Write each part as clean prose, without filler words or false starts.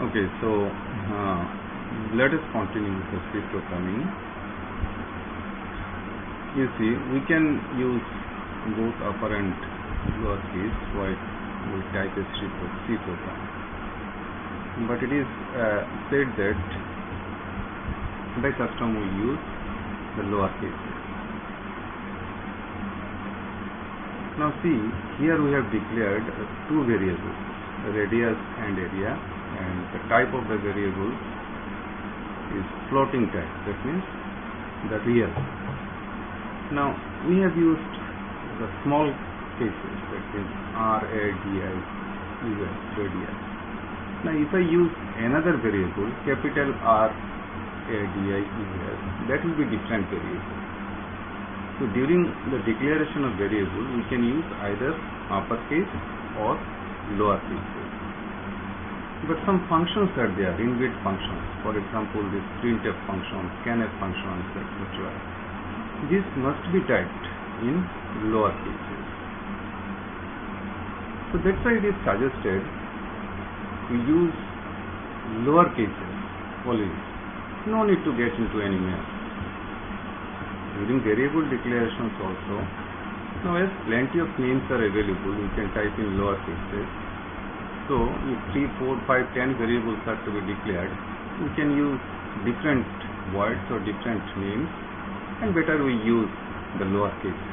Okay, so let us continue with the C programming. You see, we can use both upper and lower case while we type a C program. But it is said that by custom we use the lower cases. Now see, here we have declared two variables, radius and area, and the type of the variable is floating type, that means the real. Now we have used the small cases, that is radius, radius. Now if I use another variable, capital radius, that will be different variable. So during the declaration of variable, we can use either uppercase or lowercase. But some functions are there, inbuilt functions. For example, this printf function, scanf functions, etc. This must be typed in lower cases. So that's why it is suggested we use lower cases always. No need to get into any mess. During variable declarations also, now as plenty of names are available, you can type in lower cases. So if 3, 4, 5, 10 variables are to be declared, we can use different words or different names, and better we use the lower cases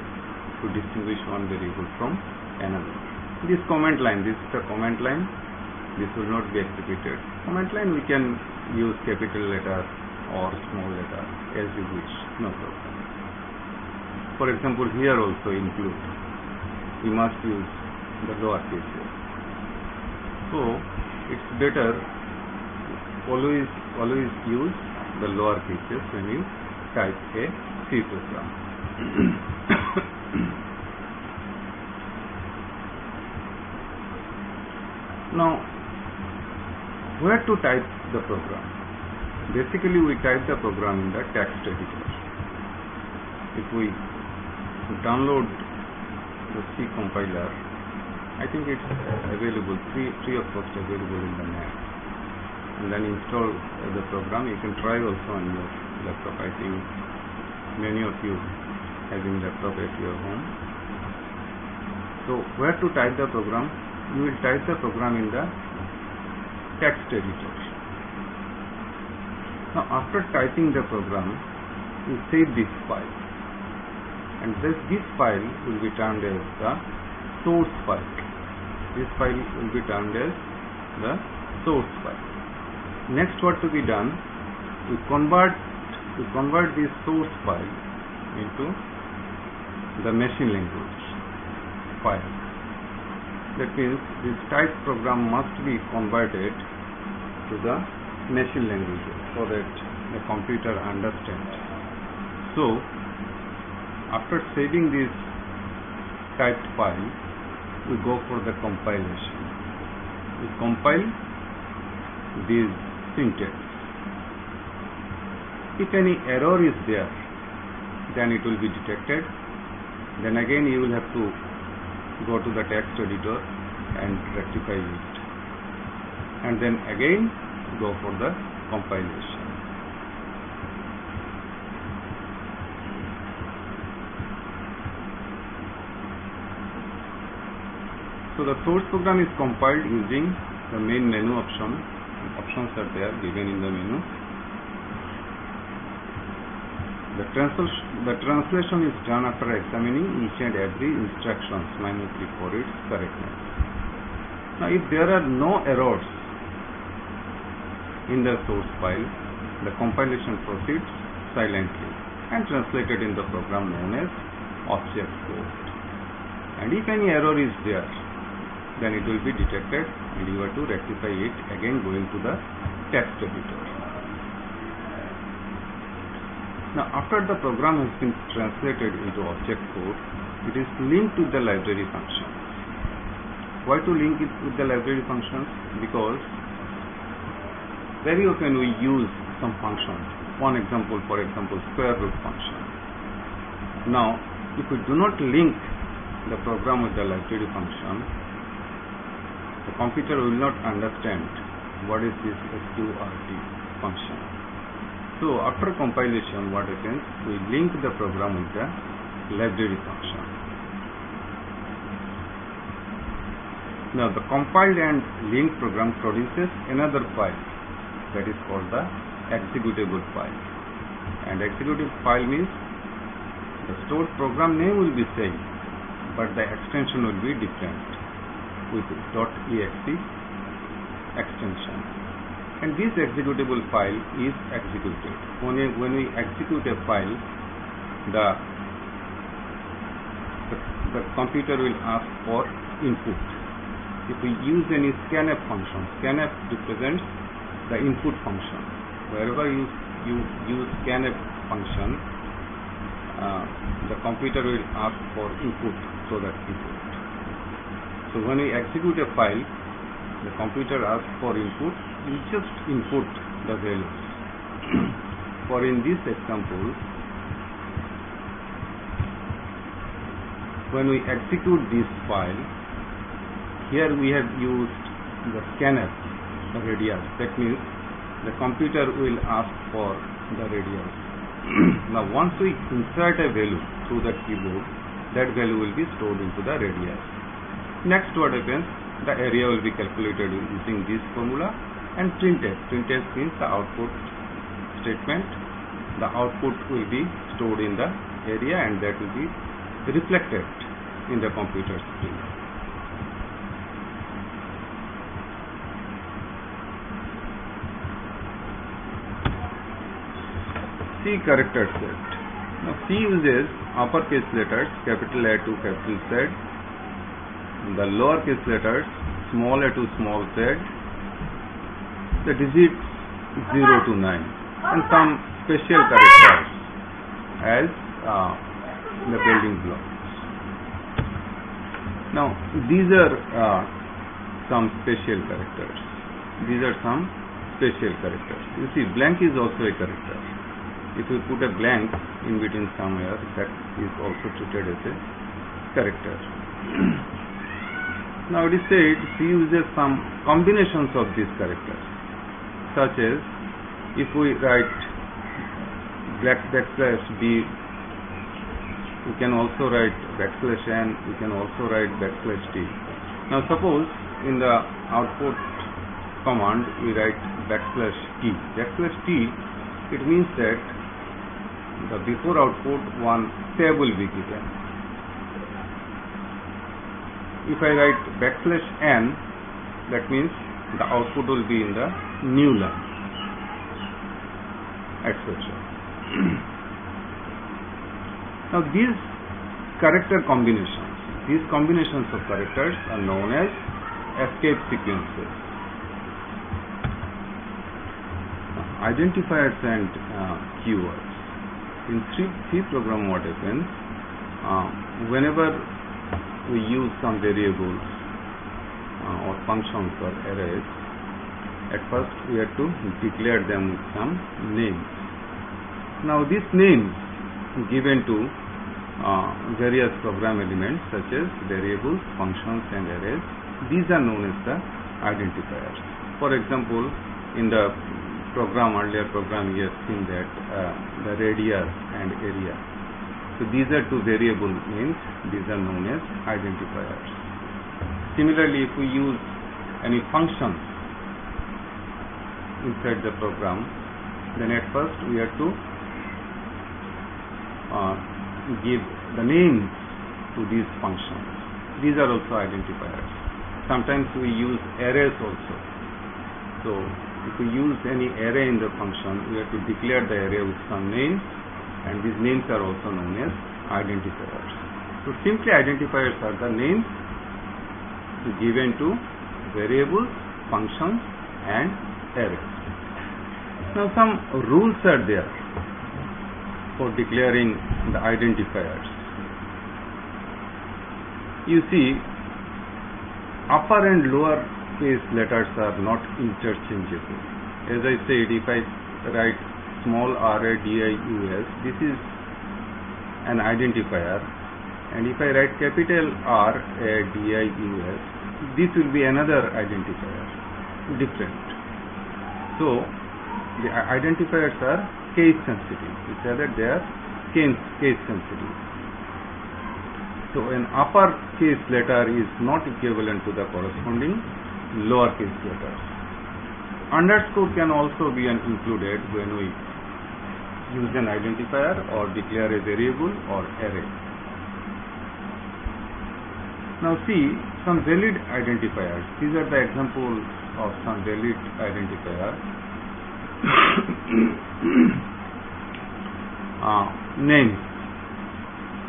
to distinguish one variable from another. This comment line, this is the comment line, this will not be executed. Comment line we can use capital letter or small letter as you wish, no problem. For example, here also include, we must use the lower cases. So it's better always use the lower cases when you type a C program. Now, where to type the program? Basically, we type the program in the text editor. If we download the C compiler, I think it's available, free of cost available in the net. And then install the program. You can try also on your laptop. I think many of you having laptop at your home. So where to type the program? You will type the program in the text editor. Now after typing the program, you save this file. And this file will be termed as the source file. This file will be termed as the source file. Next, what to be done? We convert this source file into the machine language file. That means this type program must be converted to the machine language so that the computer understands. So after saving this typed file, we go for the compilation. We compile this syntax. If any error is there, then it will be detected. Then again you will have to go to the text editor and rectify it. And then again go for the compilation. So the source program is compiled using the main menu option. Options are there given in the menu. The translation is done after examining each and every instructions minutely for its correctness. Now if there are no errors in the source file, the compilation proceeds silently and translated in the program known as object code. And if any error is there, then it will be detected and you have to rectify it, again going to the text editor. Now after the program has been translated into object code, it is linked with the library functions. Why to link it with the library functions? Because very often we use some functions. One example, for example, square root function. Now if we do not link the program with the library function, the computer will not understand what is this sqrt function. So after compilation, what happens? We link the program with the library function. Now the compiled and linked program produces another file that is called the executable file. And executable file means the stored program name will be same, but the extension will be different with .exe extension. And this executable file is executed. When we execute a file, the computer will ask for input. If we use any scanf function, scanf represents the input function. Wherever you use scanf function, the computer will ask for input, so that input. So when we execute a file, the computer asks for input, we just input the values. For in this example, when we execute this file, here we have used the scanf, the radius. That means the computer will ask for the radius. Now once we insert a value through the keyboard, that value will be stored into the radius. Next what happens? The area will be calculated using this formula, and printf. Printf means the output statement. The output will be stored in the area, and that will be reflected in the computer screen. C character set. Now C uses uppercase letters capital A to capital Z, the lowercase letters small a to small z, the digits 0 to 9, and some special characters as the building blocks. Now these are some special characters. You see, blank is also a character. If we put a blank in between somewhere, that is also treated as a character. Now it is said C uses some combinations of these characters, such as if we write backslash B, we can also write backslash N, we can also write backslash T. Now suppose in the output command we write backslash T. Backslash T, it means that the before output one tab will be given. If I write backslash N, that means the output will be in the new line, etc. Now these character combinations of characters are known as escape sequences. Identifiers and keywords. In C program, what happens? Whenever we use some variables or functions or arrays, at first we have to declare them with some names. Now these names given to various program elements such as variables, functions and arrays, these are known as the identifiers. For example, in the earlier program, we have seen that the radius and area. So these are two variable names. These are known as identifiers. Similarly, if we use any functions inside the program, then at first we have to give the names to these functions. These are also identifiers. Sometimes we use arrays also. So if we use any array in the function, we have to declare the array with some names, and these names are also known as identifiers. So simply identifiers are the names given to variables, functions and arrays. Now some rules are there for declaring the identifiers. You see, upper and lower case letters are not interchangeable. As I said, if I write small r a d i u s, this is an identifier, and if I write capital R a d i u s, this will be another identifier, different. So the identifiers are case sensitive. We say that they are case sensitive. So an uppercase letter is not equivalent to the corresponding lowercase letter. Underscore can also be included when we use an identifier or declare a variable or array. Now see some valid identifiers. These are the examples of some valid identifiers. Names.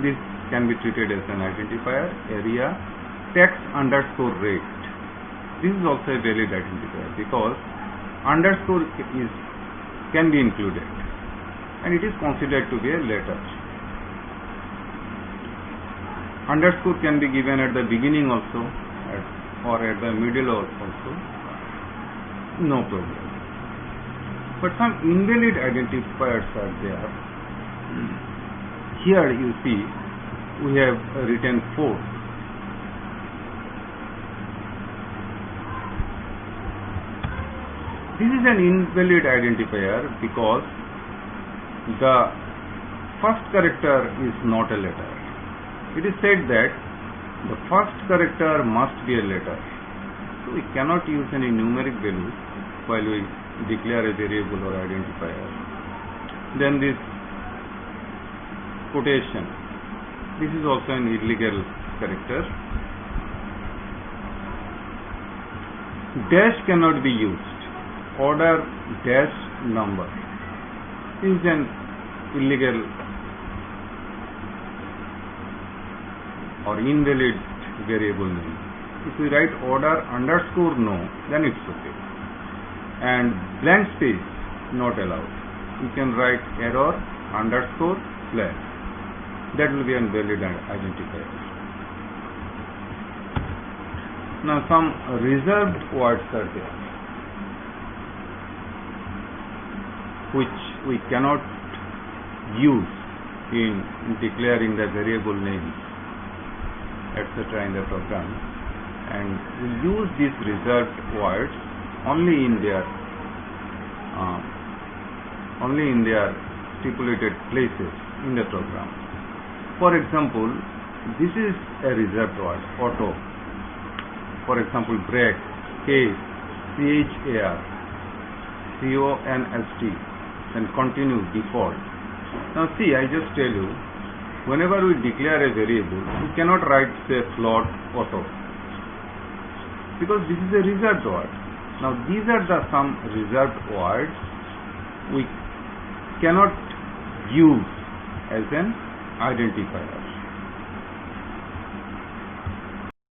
This can be treated as an identifier. Area. Tax underscore rate. This is also a valid identifier because underscore can be included and it is considered to be a letter. Underscore can be given at the beginning also or at the middle also. No problem. But some invalid identifiers are there. Here you see we have written 4. This is an invalid identifier because the first character is not a letter. It is said that the first character must be a letter. So we cannot use any numeric value while we declare a variable or identifier. Then this quotation. This is also an illegal character. Dash cannot be used. Order dash number is an illegal or invalid variable name. If we write order underscore no, then it's okay. And blank space not allowed. You can write error underscore flag. That will be a valid identifier. Now some reserved words are there which we cannot use in declaring the variable names, etc. in the program, and we use these reserved words only in their stipulated places in the program. For example, this is a reserved word, auto. For example, break, case, char, const, and continue, default. Now see, I just tell you, whenever we declare a variable, we cannot write say float auto because this is a reserved word. Now these are the some reserved words we cannot use as an identifier.